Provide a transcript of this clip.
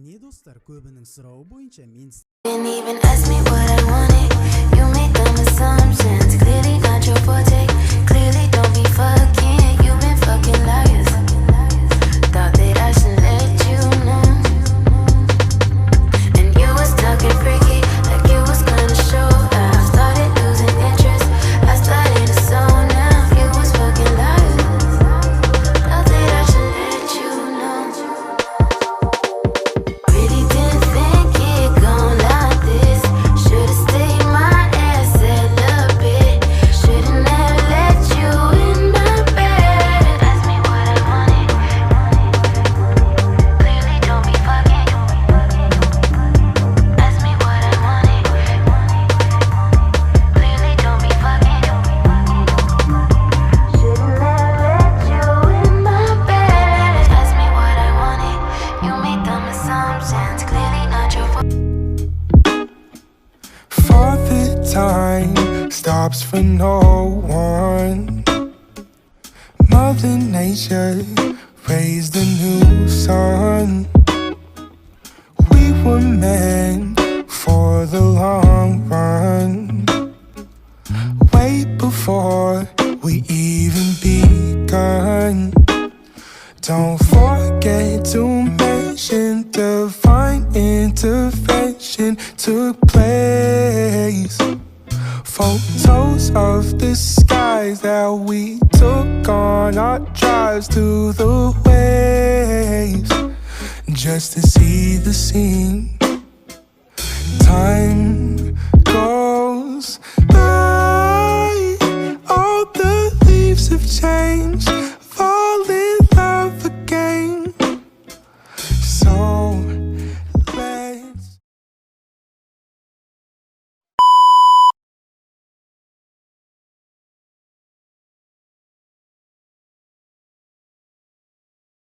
Міне достар, көбінің сұрауы бойынша мен Didn't even ask me what I wanted. You made dumb assumptions. Clearly not your forte. Clearly don't be fucking. You've been fucking liars. Thought that I should let you know. And you was talking freaky, like you was gonna show. I started losing interest. I started to zone out. You was fucking liars. Thought that I should let you know. Really didn't think it gon' like this. Should've stayed my ass celibate. Shouldn't have let you in my bed. Ask me what I wanted. Clearly don't be fucking. Ask me what I wanted. Clearly don't be fucking. Shouldn't have let you in my bed. Ask me what I wanted. You made dumb assumptions. Clearly not your fault. For the time stops for no one. Mother Nature raised a new sun. We were meant for the long run. Way before we even begun. Don't forget to mention divine intervention took place. Photos of the skies that we took on our drives to the waves, just to see the scene. Time